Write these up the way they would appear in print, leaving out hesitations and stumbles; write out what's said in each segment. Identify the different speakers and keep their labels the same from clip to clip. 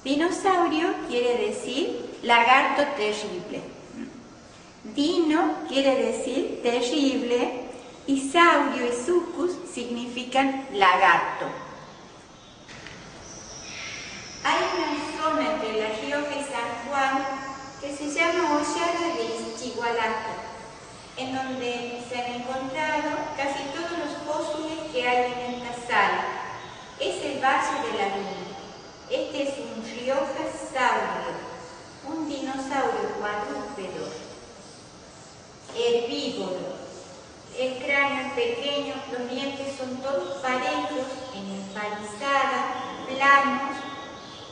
Speaker 1: Dinosaurio quiere decir lagarto terrible. Dino quiere decir terrible y saurio y sucus significan lagarto. Hay una zona entre La Rioja y San Juan que se llama Hollada de Ixtigualaca, en donde se han encontrado casi todos los fósiles que hay en esta sala. Es el Valle de la Luna. Este es un riojasaurio, un dinosaurio cuadrúpedo, herbívoro. El cráneo es pequeño, los dientes son todos parejos, en empalizada, planos,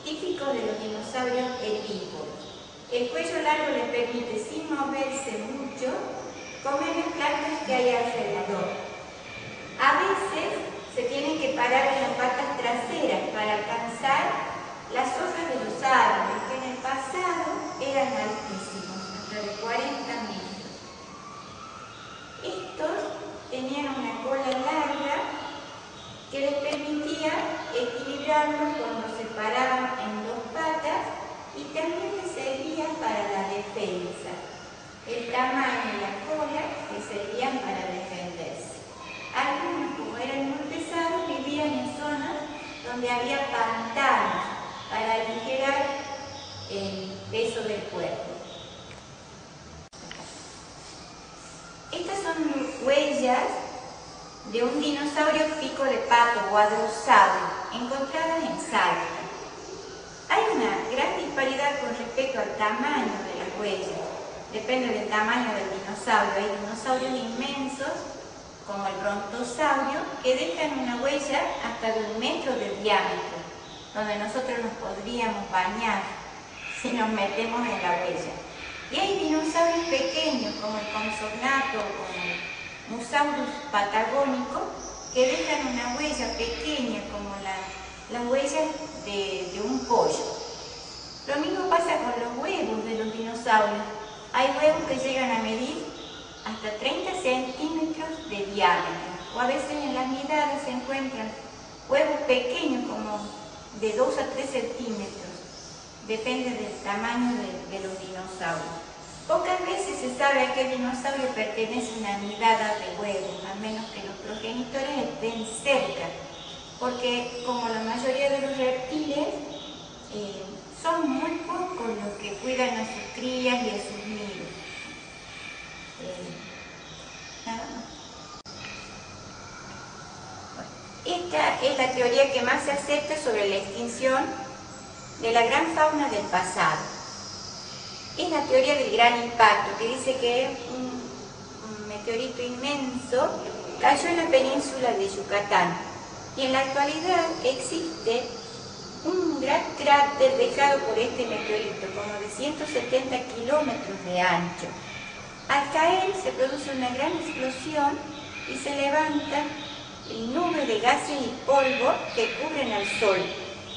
Speaker 1: típicos de los dinosaurios herbívoros. El cuello largo le permite, sin moverse mucho, comer las plantas que hay alrededor. A veces se tienen que parar en las patas traseras para alcanzar las hojas de los árboles, que en el pasado eran altísimos, hasta de 40 metros. Estos tenían una cola larga que les permitía equilibrarlos cuando se paraban en dos patas y también les servía para la defensa. El tamaño y la cola les servían para defenderse. Algunos, como eran muy pesados, vivían en zonas donde había pantanos para aligerar el peso del cuerpo. Estas son huellas de un dinosaurio pico de pato o hadrosaurio, encontradas en Salta. Hay una gran disparidad con respecto al tamaño de las huellas. Depende del tamaño del dinosaurio. Hay dinosaurios inmensos, como el brontosaurio, que dejan una huella hasta de 1 metro de diámetro, donde nosotros nos podríamos bañar si nos metemos en la huella. Y hay dinosaurios pequeños, como el Compsognathus o como el Musaurus patagónico, que dejan una huella pequeña, como las huellas de un pollo. Lo mismo pasa con los huevos de los dinosaurios. Hay huevos que llegan a medir hasta 30 centímetros de diámetro, o a veces en las nidadas se encuentran huevos pequeños como de 2 a 3 centímetros, depende del tamaño de los dinosaurios. Pocas veces se sabe a qué dinosaurio pertenece una nidada de huevos, a menos que los progenitores estén cerca, porque como la mayoría de los reptiles, son muy pocos los que cuidan a sus crías y a sus nidos. Nada más. Esta es la teoría que más se acepta sobre la extinción de la gran fauna del pasado. Es la teoría del gran impacto, que dice que un meteorito inmenso cayó en la península de Yucatán y en la actualidad existe un gran cráter dejado por este meteorito, como de 170 kilómetros de ancho. Al caer se produce una gran explosión y se levanta nubes de gases y polvo que cubren al Sol,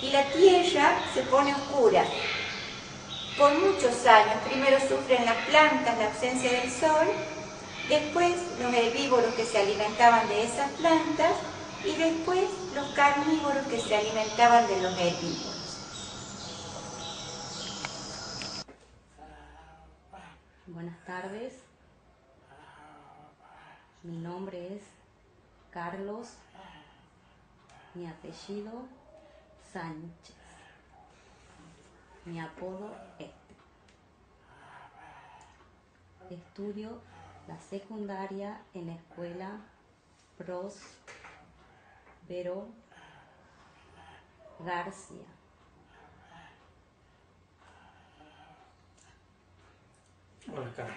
Speaker 1: y la Tierra se pone oscura. Por muchos años, primero sufren las plantas la ausencia del Sol, después los herbívoros que se alimentaban de esas plantas, y después los carnívoros que se alimentaban de los herbívoros.
Speaker 2: Buenas tardes. Mi nombre es Carlos, mi apellido Sánchez, mi apodo Estudio la secundaria en la escuela Próspero García.
Speaker 3: Hola, Carlos.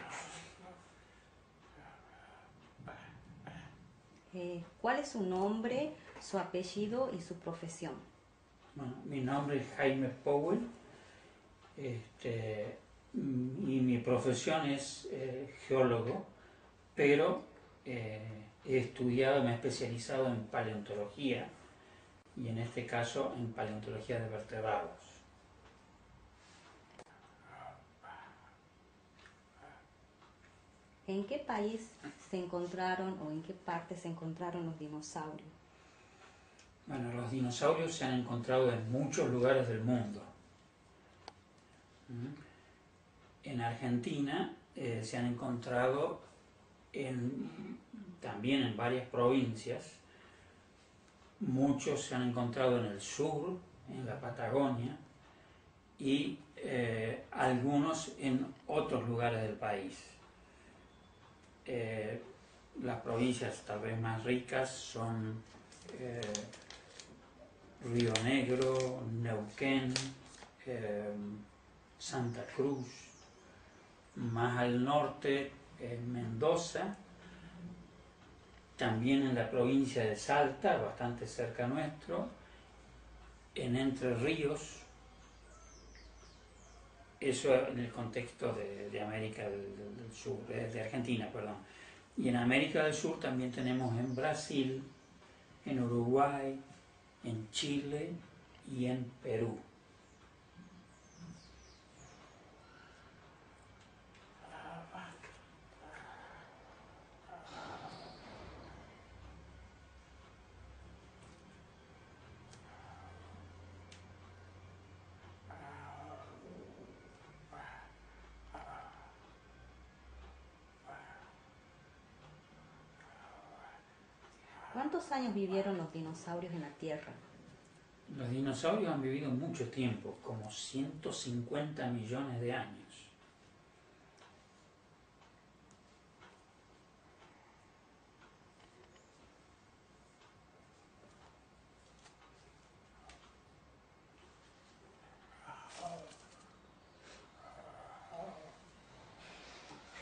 Speaker 2: ¿Cuál es su nombre, su apellido y su profesión?
Speaker 3: Bueno, mi nombre es Jaime Powell y mi profesión es geólogo, pero he estudiado, me he especializado en paleontología y en este caso en paleontología de vertebrados.
Speaker 2: ¿En qué país se encontraron o en qué parte se encontraron los dinosaurios?
Speaker 3: Bueno, los dinosaurios se han encontrado en muchos lugares del mundo. En Argentina se han encontrado también en varias provincias. Muchos se han encontrado en el sur, en la Patagonia, y algunos en otros lugares del país. Las provincias tal vez más ricas son Río Negro, Neuquén, Santa Cruz. Más al norte, Mendoza, también en la provincia de Salta, bastante cerca nuestro, en Entre Ríos, eso en el contexto de América del Sur, de Argentina, perdón. Y en América del Sur también tenemos en Brasil, en Uruguay, en Chile y en Perú.
Speaker 2: ¿Cuántos años vivieron los dinosaurios en la Tierra?
Speaker 3: Los dinosaurios han vivido mucho tiempo, como 150 millones de años.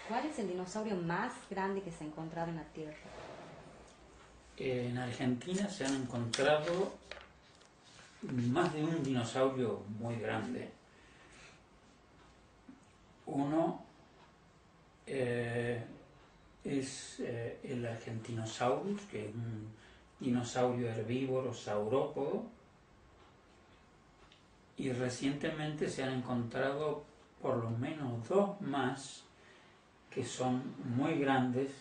Speaker 2: ¿Cuál es el dinosaurio más grande que se ha encontrado en la Tierra?
Speaker 3: En Argentina se han encontrado más de un dinosaurio muy grande. Uno es el Argentinosaurus, que es un dinosaurio herbívoro saurópodo, y recientemente se han encontrado por lo menos dos más que son muy grandes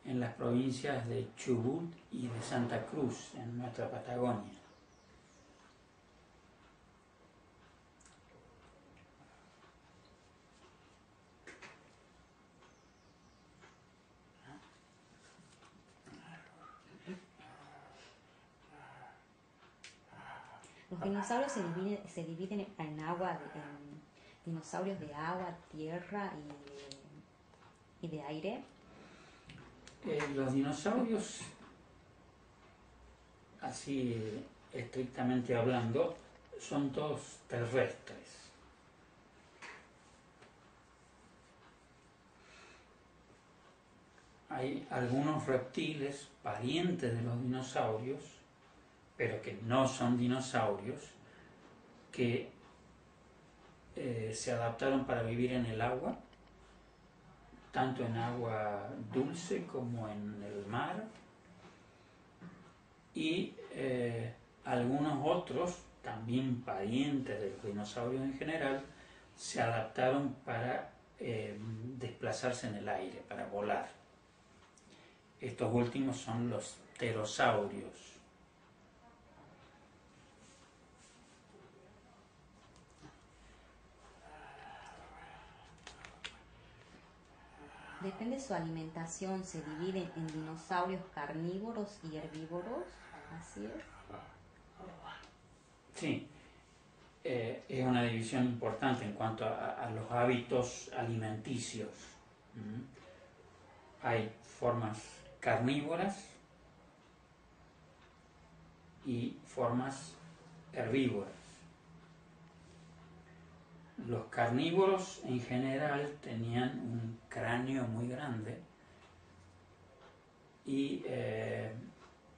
Speaker 3: en las provincias de Chubut y de Santa Cruz, en nuestra Patagonia.
Speaker 2: Los dinosaurios se dividen en agua, en dinosaurios de agua, tierra y de aire.
Speaker 3: Los dinosaurios, así estrictamente hablando, son todos terrestres. Hay algunos reptiles parientes de los dinosaurios, pero que no son dinosaurios, que se adaptaron para vivir en el agua, tanto en agua dulce como en el mar, y algunos otros, también parientes de los dinosaurios en general, se adaptaron para desplazarse en el aire, para volar. Estos últimos son los pterosaurios.
Speaker 2: Depende de su alimentación, se dividen en dinosaurios carnívoros y herbívoros, ¿así es?
Speaker 3: Sí, es una división importante en cuanto a los hábitos alimenticios. Hay formas carnívoras y formas herbívoras. Los carnívoros en general tenían un cráneo muy grande y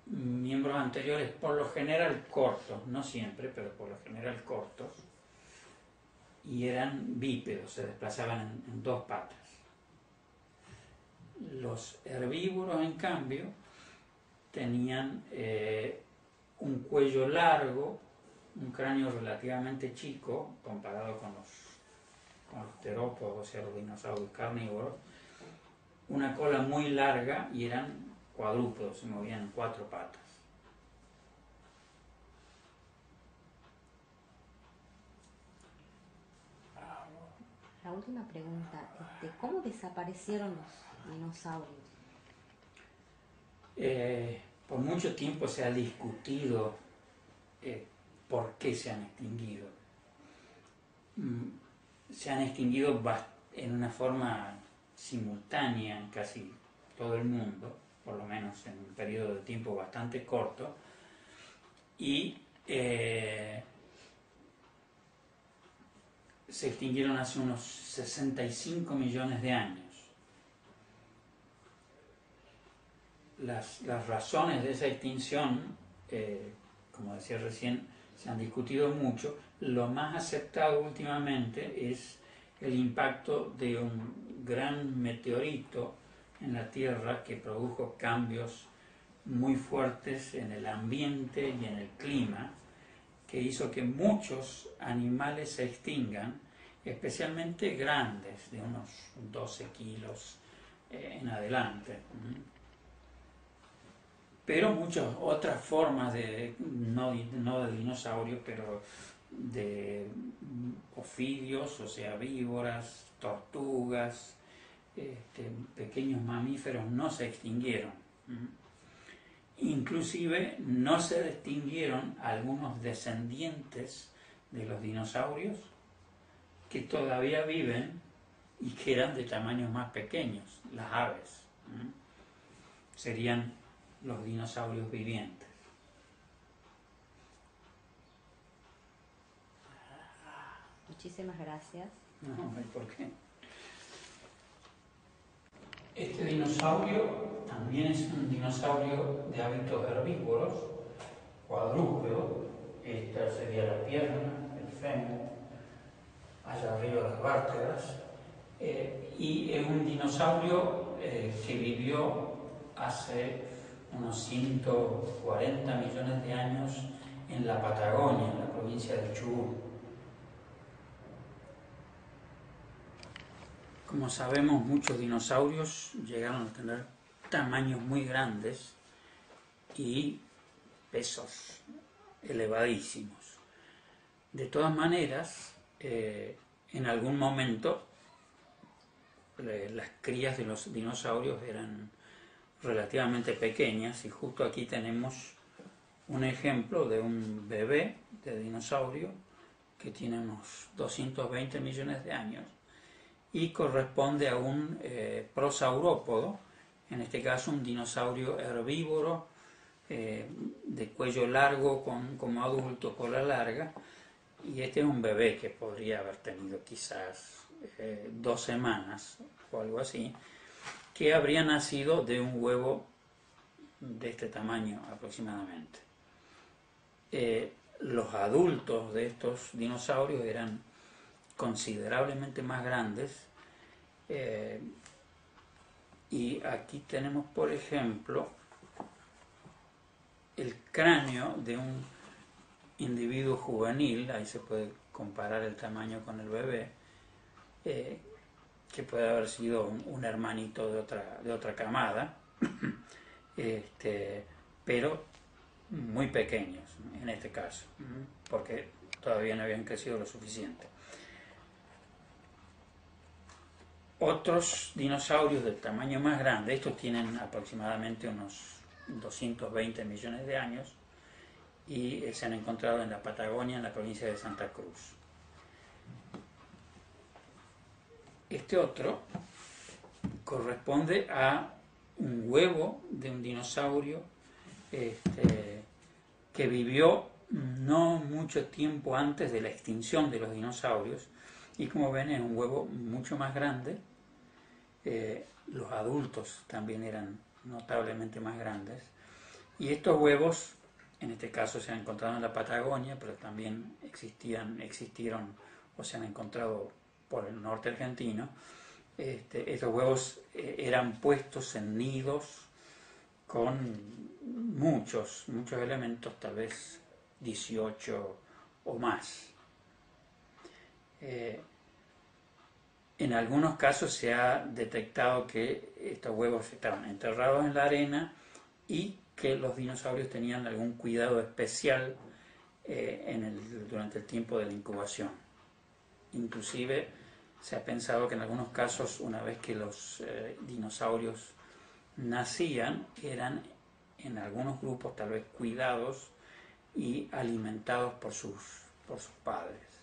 Speaker 3: miembros anteriores por lo general cortos, no siempre, pero por lo general cortos, y eran bípedos, se desplazaban en dos patas. Los herbívoros, en cambio, tenían un cuello largo, un cráneo relativamente chico comparado con los terópodos, o sea, los dinosaurios carnívoros, una cola muy larga y eran cuadrúpedos, se movían en cuatro patas.
Speaker 2: última pregunta, ¿cómo desaparecieron los dinosaurios?
Speaker 3: Por mucho tiempo se ha discutido por qué se han extinguido. Se han extinguido en una forma simultánea en casi todo el mundo, por lo menos en un periodo de tiempo bastante corto, y se extinguieron hace unos 65 millones de años. Las razones de esa extinción, como decía recién, se han discutido mucho. Lo más aceptado últimamente es el impacto de un gran meteorito en la Tierra que produjo cambios muy fuertes en el ambiente y en el clima, que hizo que muchos animales se extingan, especialmente grandes, de unos 12 kilos en adelante. Pero muchas otras formas no de dinosaurios, pero de ofidios, o sea, víboras, tortugas, pequeños mamíferos no se extinguieron. Inclusive no se extinguieron algunos descendientes de los dinosaurios que todavía viven y que eran de tamaños más pequeños, las aves. Serían los dinosaurios vivientes.
Speaker 2: Muchísimas gracias.
Speaker 3: No, no hay por qué. Este dinosaurio también es un dinosaurio de hábitos herbívoros, cuadrúpedo. Esta sería la pierna, el fémur, allá arriba las vértebras. Y es un dinosaurio que vivió hace unos 140 millones de años en la Patagonia, en la provincia de Chubut. Como sabemos, muchos dinosaurios llegaron a tener tamaños muy grandes y pesos elevadísimos. De todas maneras, en algún momento las crías de los dinosaurios eran relativamente pequeñas, y justo aquí tenemos un ejemplo de un bebé de dinosaurio que tiene unos 220 millones de años y corresponde a un prosaurópodo, en este caso un dinosaurio herbívoro de cuello largo como adulto, cola larga, y este es un bebé que podría haber tenido quizás 2 semanas o algo así, que habría nacido de un huevo de este tamaño aproximadamente. Los adultos de estos dinosaurios eran considerablemente más grandes, y aquí tenemos, por ejemplo, el cráneo de un individuo juvenil. Ahí se puede comparar el tamaño con el bebé, que puede haber sido un hermanito de otra camada, pero muy pequeños en este caso, porque todavía no habían crecido lo suficiente. Otros dinosaurios de tamaño más grande, estos tienen aproximadamente unos 220 millones de años y se han encontrado en la Patagonia, en la provincia de Santa Cruz. Este otro corresponde a un huevo de un dinosaurio que vivió no mucho tiempo antes de la extinción de los dinosaurios, y como ven es un huevo mucho más grande. Los adultos también eran notablemente más grandes, y estos huevos en este caso se han encontrado en la Patagonia, pero también existieron o se han encontrado por el norte argentino. Estos huevos eran puestos en nidos con muchos elementos, tal vez 18 o más. En algunos casos se ha detectado que estos huevos estaban enterrados en la arena y que los dinosaurios tenían algún cuidado especial durante el tiempo de la incubación. Inclusive Se ha pensado que en algunos casos, una vez que los dinosaurios nacían, eran en algunos grupos tal vez cuidados y alimentados por sus padres.